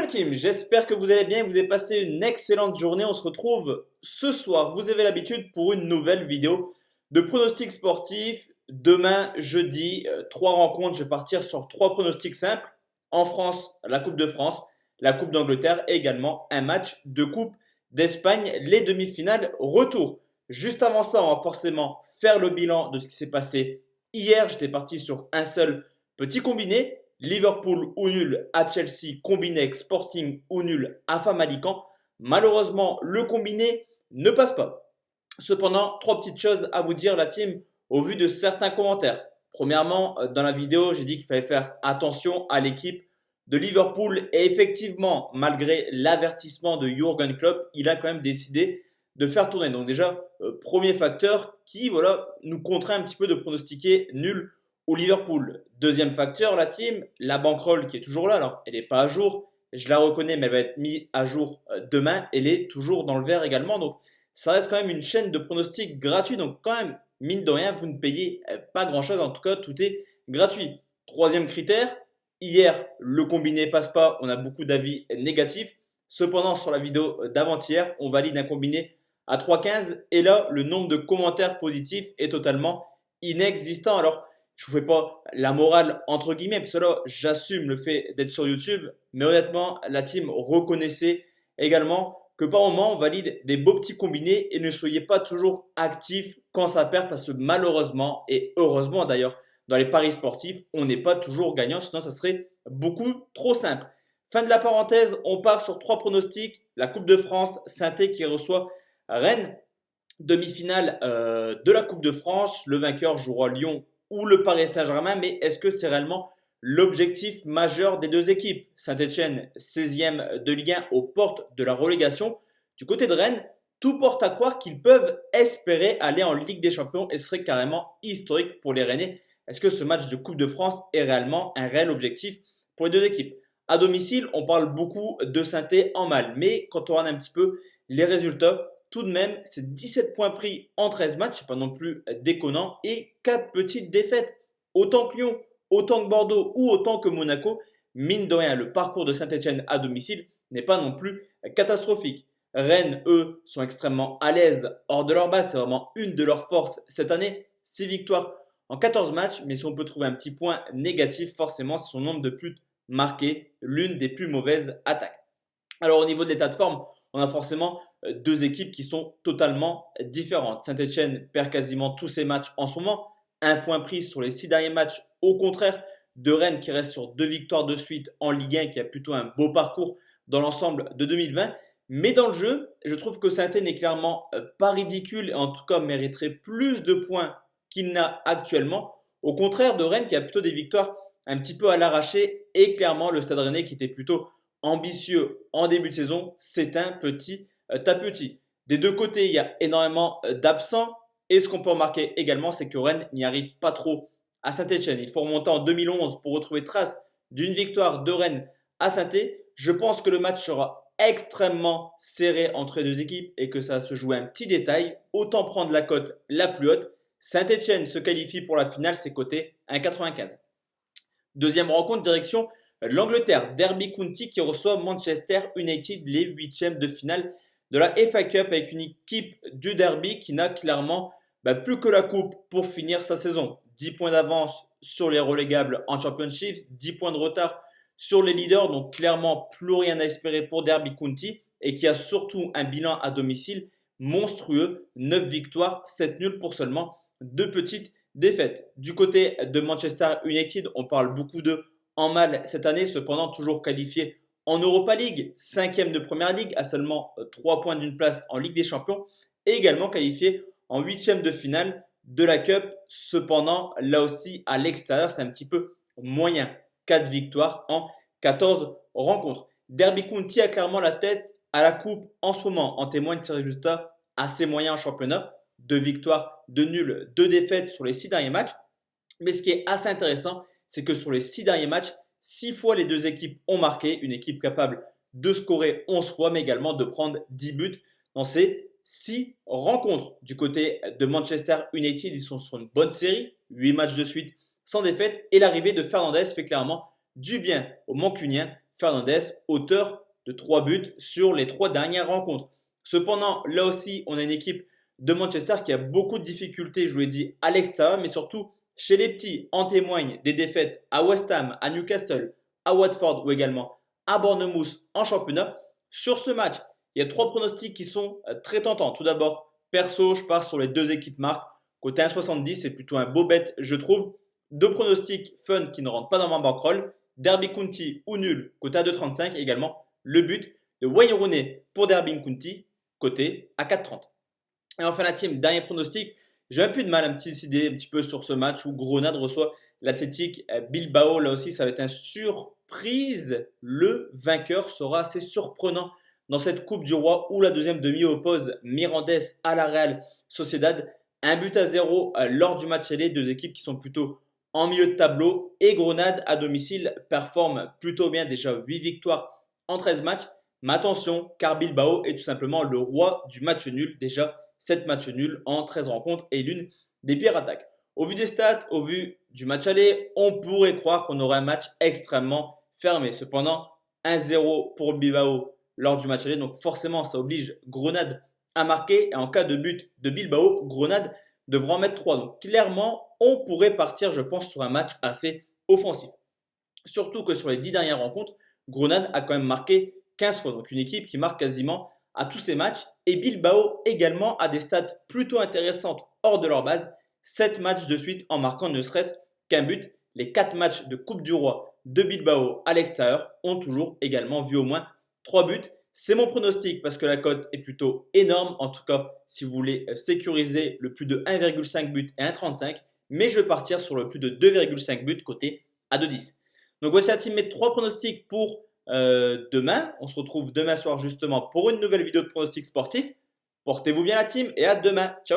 team, j'espère que vous allez bien, vous avez passé une excellente journée. On se retrouve ce soir, vous avez l'habitude, pour une nouvelle vidéo de pronostics sportifs. Demain, jeudi, trois rencontres, je vais partir sur trois pronostics simples. En France, la Coupe de France, la Coupe d'Angleterre et également un match de Coupe d'Espagne, les demi-finales retour. Juste avant ça, on va forcément faire le bilan de ce qui s'est passé hier. J'étais parti sur un seul petit combiné. Liverpool ou nul à Chelsea, combiné avec Sporting ou nul à Famalicão. Malheureusement, le combiné ne passe pas. Cependant, trois petites choses à vous dire, la team, au vu de certains commentaires. Premièrement, dans la vidéo, j'ai dit qu'il fallait faire attention à l'équipe de Liverpool. Et effectivement, malgré l'avertissement de Jürgen Klopp, il a quand même décidé de faire tourner. Donc déjà, premier facteur qui nous contraint un petit peu de pronostiquer nul au Liverpool. Deuxième facteur, la team, la bankroll qui est toujours là. Alors, elle n'est pas à jour, je la reconnais, mais elle va être mise à jour demain. Elle est toujours dans le vert également. Donc, ça reste quand même une chaîne de pronostics gratuit. Donc, quand même, mine de rien, vous ne payez pas grand-chose. En tout cas, tout est gratuit. Troisième critère, hier, le combiné passe pas. On a beaucoup d'avis négatifs. Cependant, sur la vidéo d'avant-hier, on valide un combiné à 3,15. Et là, le nombre de commentaires positifs est totalement inexistant. Alors, je vous fais pas la morale entre guillemets, parce que là, j'assume le fait d'être sur YouTube. Mais honnêtement, la team, reconnaissait également que par moment, on valide des beaux petits combinés et ne soyez pas toujours actifs quand ça perd, parce que malheureusement, et heureusement d'ailleurs, dans les paris sportifs, on n'est pas toujours gagnant, sinon ça serait beaucoup trop simple. Fin de la parenthèse, on part sur trois pronostics. La Coupe de France, Saint-Étienne qui reçoit Rennes. Demi-finale de la Coupe de France, le vainqueur jouera Lyon ou le Paris Saint-Germain, mais est-ce que c'est réellement l'objectif majeur des deux équipes? Saint-Etienne, 16e de Ligue 1, aux portes de la relégation. Du côté de Rennes, tout porte à croire qu'ils peuvent espérer aller en Ligue des Champions et ce serait carrément historique pour les Rennais. Est-ce que ce match de Coupe de France est réellement un réel objectif pour les deux équipes? À domicile, on parle beaucoup de Saint-Étienne en mal, mais quand on regarde un petit peu les résultats, tout de même, c'est 17 points pris en 13 matchs, c'est pas non plus déconnant, et 4 petites défaites. Autant que Lyon, autant que Bordeaux ou autant que Monaco, mine de rien, le parcours de Saint-Etienne à domicile n'est pas non plus catastrophique. Rennes, eux, sont extrêmement à l'aise hors de leur base, c'est vraiment une de leurs forces cette année. 6 victoires en 14 matchs, mais si on peut trouver un petit point négatif, forcément, c'est son nombre de buts marqués, l'une des plus mauvaises attaques. Alors au niveau de l'état de forme, on a forcément deux équipes qui sont totalement différentes. Saint-Etienne perd quasiment tous ses matchs en ce moment. Un point pris sur les 6 derniers matchs, au contraire de Rennes qui reste sur 2 victoires de suite en Ligue 1, qui a plutôt un beau parcours dans l'ensemble de 2020. Mais dans le jeu, je trouve que Saint-Etienne n'est clairement pas ridicule et en tout cas mériterait plus de points qu'il n'a actuellement. Au contraire de Rennes qui a plutôt des victoires un petit peu à l'arraché et clairement le Stade Rennais qui était plutôt ambitieux en début de saison, c'est un petit à petit. Des deux côtés, il y a énormément d'absents. Et ce qu'on peut remarquer également, c'est que Rennes n'y arrive pas trop à Saint-Etienne. Il faut remonter en 2011 pour retrouver trace d'une victoire de Rennes à Saint-Etienne. Je pense que le match sera extrêmement serré entre les deux équipes et que ça va se jouer un petit détail. Autant prendre la cote la plus haute. Saint-Etienne se qualifie pour la finale, c'est coté 1,95. Deuxième rencontre, direction l'Angleterre. Derby County qui reçoit Manchester United, les huitièmes de finale de la FA Cup, avec une équipe du Derby qui n'a clairement plus que la coupe pour finir sa saison. 10 points d'avance sur les relégables en Championship, 10 points de retard sur les leaders, donc clairement plus rien à espérer pour Derby County et qui a surtout un bilan à domicile monstrueux, 9 victoires, 7 nuls pour seulement 2 petites défaites. Du côté de Manchester United, on parle beaucoup d'eux en mal cette année, cependant toujours qualifié en Europa League, 5e de Première Ligue, à seulement 3 points d'une place en Ligue des Champions, et également qualifié en 8e de finale de la Cup. Cependant, là aussi, à l'extérieur, c'est un petit peu moyen. 4 victoires en 14 rencontres. Derby County a clairement la tête à la coupe en ce moment. En témoignent ses résultats assez moyens en championnat. 2 victoires, 2 nuls, 2 défaites sur les 6 derniers matchs. Mais ce qui est assez intéressant, c'est que sur les 6 derniers matchs, 6 fois les deux équipes ont marqué, une équipe capable de scorer 11 fois, mais également de prendre 10 buts dans ces 6 rencontres. Du côté de Manchester United, ils sont sur une bonne série, 8 matchs de suite sans défaite, et l'arrivée de Fernandes fait clairement du bien aux Mancuniens. Fernandez, auteur de 3 buts sur les 3 dernières rencontres. Cependant, là aussi, on a une équipe de Manchester qui a beaucoup de difficultés, je vous l'ai dit, à l'extérieur, mais surtout chez les petits. En témoignent des défaites à West Ham, à Newcastle, à Watford ou également à Bournemouth en championnat. Sur ce match, il y a 3 pronostics qui sont très tentants. Tout d'abord, perso, je pars sur les 2 équipes marques. Côté 1,70, c'est plutôt un beau bet, je trouve. 2 pronostics fun qui ne rentrent pas dans ma bankroll. Derby County ou nul, côté à 2,35. Également, le but de Wayne Rooney pour Derby County, côté à 4,30. Et enfin la team, dernier pronostic. J'ai un peu de mal à me décider un petit peu sur ce match où Grenade reçoit l'Athletic Bilbao. Là aussi, ça va être une surprise. Le vainqueur sera assez surprenant dans cette Coupe du Roi où la deuxième demi oppose Mirandés à la Real Sociedad. 1-0 lors du match aller. Deux équipes qui sont plutôt en milieu de tableau. Et Grenade à domicile performe plutôt bien. Déjà 8 victoires en 13 matchs. Mais attention, car Bilbao est tout simplement le roi du match nul. Déjà 7 matchs nuls en 13 rencontres et l'une des pires attaques. Au vu des stats, au vu du match aller, on pourrait croire qu'on aurait un match extrêmement fermé. Cependant, 1-0 pour Bilbao lors du match aller, donc forcément ça oblige Grenade à marquer. Et en cas de but de Bilbao, Grenade devra en mettre 3. Donc clairement, on pourrait partir, je pense, sur un match assez offensif. Surtout que sur les 10 dernières rencontres, Grenade a quand même marqué 15 fois. Donc une équipe qui marque quasiment à tous ces matchs. Et Bilbao également a des stats plutôt intéressantes hors de leur base. 7 matchs de suite en marquant ne serait-ce qu'un but. Les 4 matchs de Coupe du Roi de Bilbao à l'extérieur ont toujours également vu au moins 3 buts. C'est mon pronostic parce que la cote est plutôt énorme. En tout cas, si vous voulez sécuriser le plus de 1,5 but et 1,35. Mais je vais partir sur le plus de 2,5 buts côté à 2,10. Donc voici la team mes 3 pronostics pour demain. On se retrouve demain soir justement pour une nouvelle vidéo de pronostics sportifs. Portez-vous bien la team et à demain. Ciao, ciao.